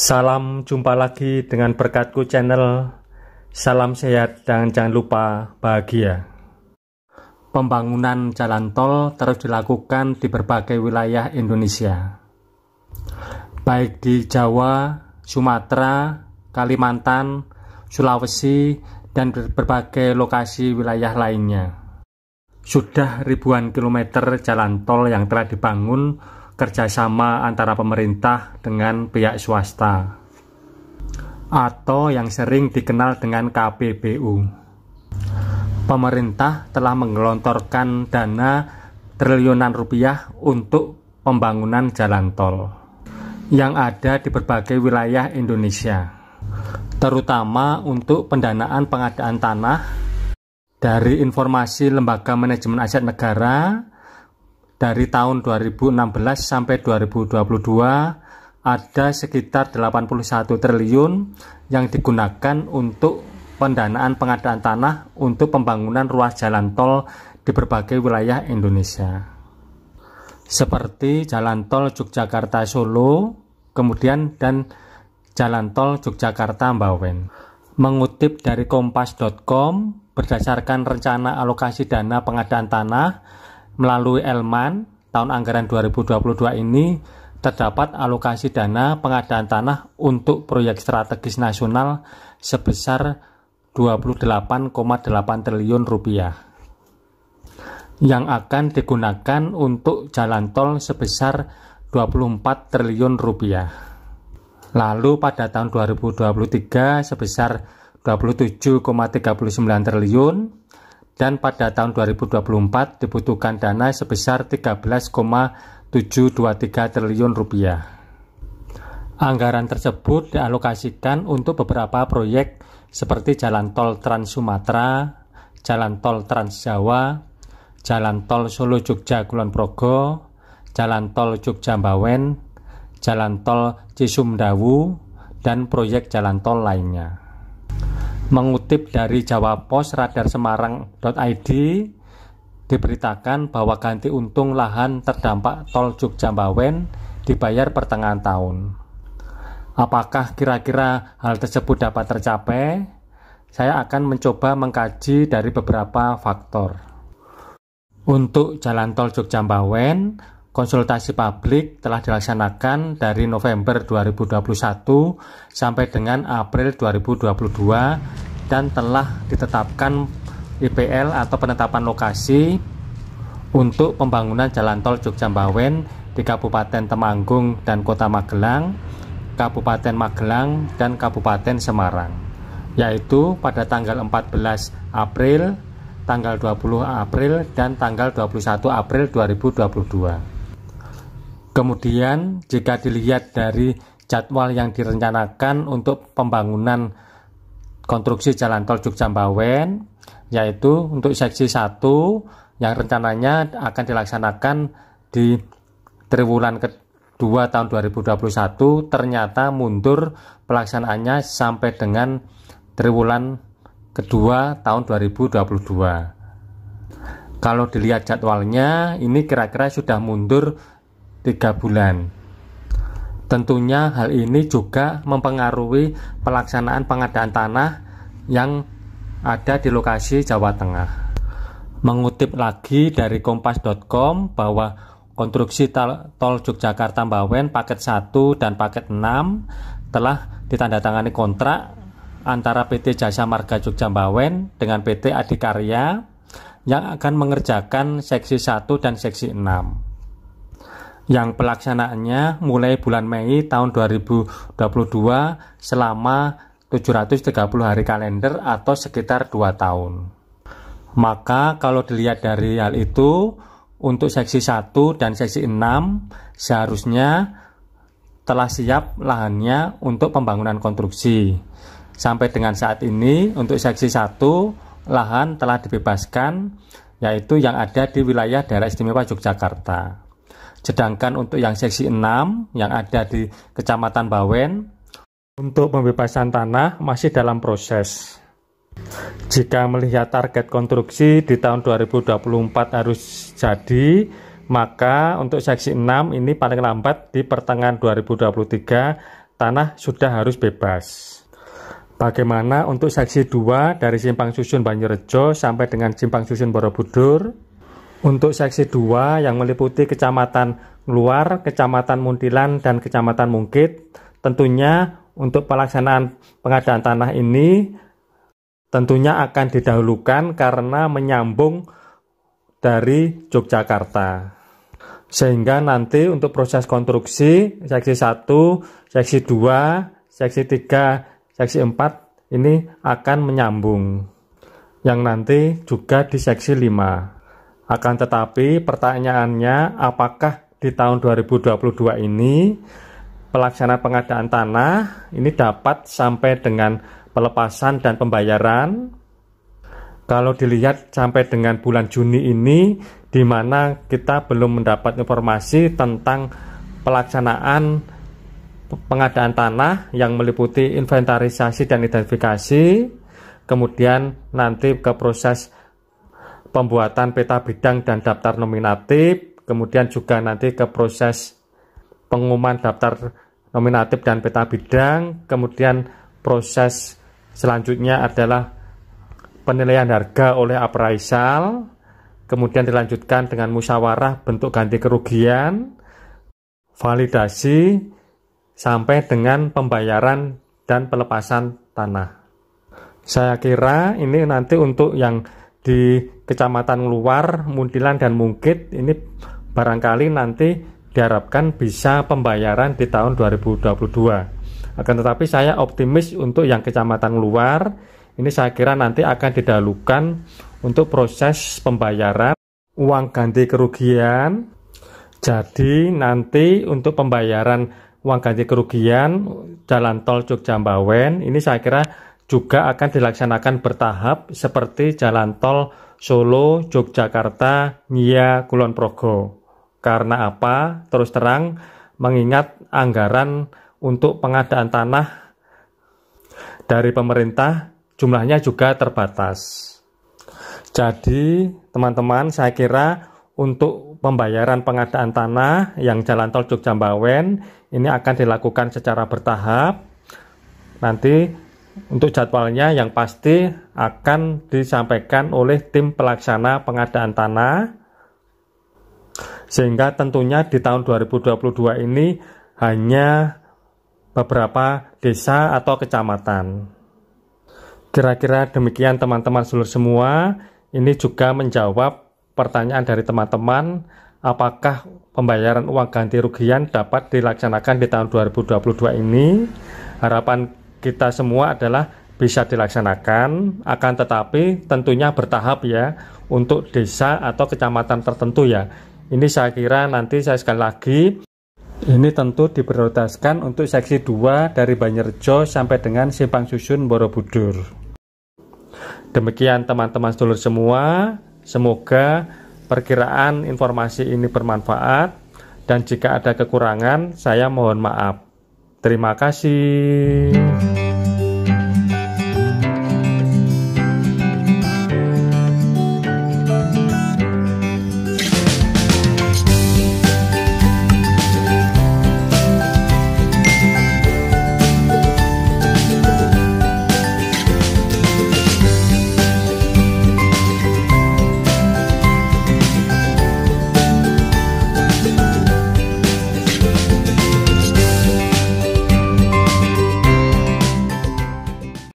Salam jumpa lagi dengan Berkatku Channel. Salam sehat dan jangan lupa bahagia. Pembangunan jalan tol terus dilakukan di berbagai wilayah Indonesia, baik di Jawa, Sumatera, Kalimantan, Sulawesi, dan berbagai lokasi wilayah lainnya. Sudah ribuan kilometer jalan tol yang telah dibangun kerjasama antara pemerintah dengan pihak swasta, atau yang sering dikenal dengan KPBU. Pemerintah telah menggelontorkan dana triliunan rupiah untuk pembangunan jalan tol yang ada di berbagai wilayah Indonesia, terutama untuk pendanaan pengadaan tanah. Dari informasi Lembaga Manajemen Aset Negara, dari tahun 2016 sampai 2022 ada sekitar 81 triliun yang digunakan untuk pendanaan pengadaan tanah untuk pembangunan ruas jalan tol di berbagai wilayah Indonesia, seperti jalan tol Yogyakarta-Solo, kemudian dan jalan tol Yogyakarta-Mbawen. Mengutip dari kompas.com, berdasarkan rencana alokasi dana pengadaan tanah melalui Elman tahun anggaran 2022 ini, terdapat alokasi dana pengadaan tanah untuk proyek strategis nasional sebesar 28,8 triliun rupiah yang akan digunakan untuk jalan tol sebesar 24 triliun rupiah. Lalu pada tahun 2023 sebesar 27,39 triliun, dan pada tahun 2024 dibutuhkan dana sebesar 13,723 triliun rupiah. Anggaran tersebut dialokasikan untuk beberapa proyek seperti jalan tol Trans Sumatera, jalan tol Trans Jawa, jalan tol Solo Jogja Kulon Progo, jalan tol Jogja Mbawen, jalan tol Cisumdawu, dan proyek jalan tol lainnya. Mengutip dari Jawa Pos Radar Semarang.id, diberitakan bahwa ganti untung lahan terdampak tol Jogja Mbawen dibayar pertengahan tahun. Apakah kira-kira hal tersebut dapat tercapai? Saya akan mencoba mengkaji dari beberapa faktor. Untuk jalan tol Jogja Mbawen, konsultasi publik telah dilaksanakan dari November 2021 sampai dengan April 2022 dan telah ditetapkan IPL atau penetapan lokasi untuk pembangunan jalan tol Jogja Mbawen di Kabupaten Temanggung dan Kota Magelang, Kabupaten Magelang, dan Kabupaten Semarang, yaitu pada tanggal 14 April, tanggal 20 April, dan tanggal 21 April 2022. Kemudian jika dilihat dari jadwal yang direncanakan untuk pembangunan konstruksi jalan tol Jogja Mbawen, yaitu untuk seksi 1 yang rencananya akan dilaksanakan di triwulan kedua tahun 2021, ternyata mundur pelaksanaannya sampai dengan triwulan kedua tahun 2022. Kalau dilihat jadwalnya, ini kira-kira sudah mundur 3 bulan. Tentunya hal ini juga mempengaruhi pelaksanaan pengadaan tanah yang ada di lokasi Jawa Tengah. Mengutip lagi dari kompas.com bahwa konstruksi tol Yogyakarta-Mbawen paket 1 dan paket 6 telah ditandatangani kontrak antara PT Jasa Marga Jogja Mbawen dengan PT Adikarya yang akan mengerjakan seksi 1 dan seksi 6. Yang pelaksanaannya mulai bulan Mei tahun 2022 selama 730 hari kalender atau sekitar 2 tahun. Maka kalau dilihat dari hal itu, untuk seksi 1 dan seksi 6 seharusnya telah siap lahannya untuk pembangunan konstruksi. Sampai dengan saat ini untuk seksi 1 lahan telah dibebaskan, yaitu yang ada di wilayah Daerah Istimewa Yogyakarta. Sedangkan untuk yang seksi 6 yang ada di Kecamatan Bawen, untuk pembebasan tanah masih dalam proses. Jika melihat target konstruksi di tahun 2024 harus jadi, maka untuk seksi 6 ini paling lambat di pertengahan 2023 tanah sudah harus bebas. Bagaimana untuk seksi 2 dari Simpang Susun Banyorejo sampai dengan Simpang Susun Borobudur? Untuk seksi 2 yang meliputi Kecamatan Luar, Kecamatan Muntilan, dan Kecamatan Mungkit, tentunya untuk pelaksanaan pengadaan tanah ini tentunya akan didahulukan karena menyambung dari Yogyakarta. Sehingga nanti untuk proses konstruksi seksi 1, seksi 2, seksi 3, seksi 4 ini akan menyambung. Yang nanti juga di seksi 5. Akan tetapi pertanyaannya, apakah di tahun 2022 ini pelaksanaan pengadaan tanah ini dapat sampai dengan pelepasan dan pembayaran? Kalau dilihat sampai dengan bulan Juni ini, di mana kita belum mendapat informasi tentang pelaksanaan pengadaan tanah yang meliputi inventarisasi dan identifikasi, kemudian nanti ke proses pembuatan peta bidang dan daftar nominatif, kemudian juga nanti ke proses pengumuman daftar nominatif dan peta bidang, kemudian proses selanjutnya adalah penilaian harga oleh appraisal, kemudian dilanjutkan dengan musyawarah bentuk ganti kerugian, validasi, sampai dengan pembayaran dan pelepasan tanah. Saya kira ini nanti untuk yang di Kecamatan Luar, Muntilan, dan Mungkit ini barangkali nanti diharapkan bisa pembayaran di tahun 2022. Akan tetapi saya optimis untuk yang Kecamatan Luar, ini saya kira nanti akan didahulukan untuk proses pembayaran uang ganti kerugian. Jadi nanti untuk pembayaran uang ganti kerugian Jalan Tol Jogja-Bawen ini saya kira juga akan dilaksanakan bertahap seperti Jalan Tol Solo, Yogyakarta, Nyia, Kulon Progo. Karena apa? Terus terang mengingat anggaran untuk pengadaan tanah dari pemerintah jumlahnya juga terbatas. Jadi teman-teman, saya kira untuk pembayaran pengadaan tanah yang Jalan Tol Jogja-Bawen ini akan dilakukan secara bertahap. Nanti untuk jadwalnya yang pasti akan disampaikan oleh tim pelaksana pengadaan tanah, sehingga tentunya di tahun 2022 ini hanya beberapa desa atau kecamatan. Kira-kira demikian teman-teman seluruh semua. Ini juga menjawab pertanyaan dari teman-teman, apakah pembayaran uang ganti rugian dapat dilaksanakan di tahun 2022 ini. Harapan kita semua adalah bisa dilaksanakan, akan tetapi tentunya bertahap ya, untuk desa atau kecamatan tertentu ya. Ini saya kira nanti saya sekali lagi, ini tentu diprioritaskan untuk seksi 2 dari Banyorejo sampai dengan Simpang Susun Borobudur. Demikian teman-teman sedulur semua, semoga perkiraan informasi ini bermanfaat, dan jika ada kekurangan saya mohon maaf. Terima kasih.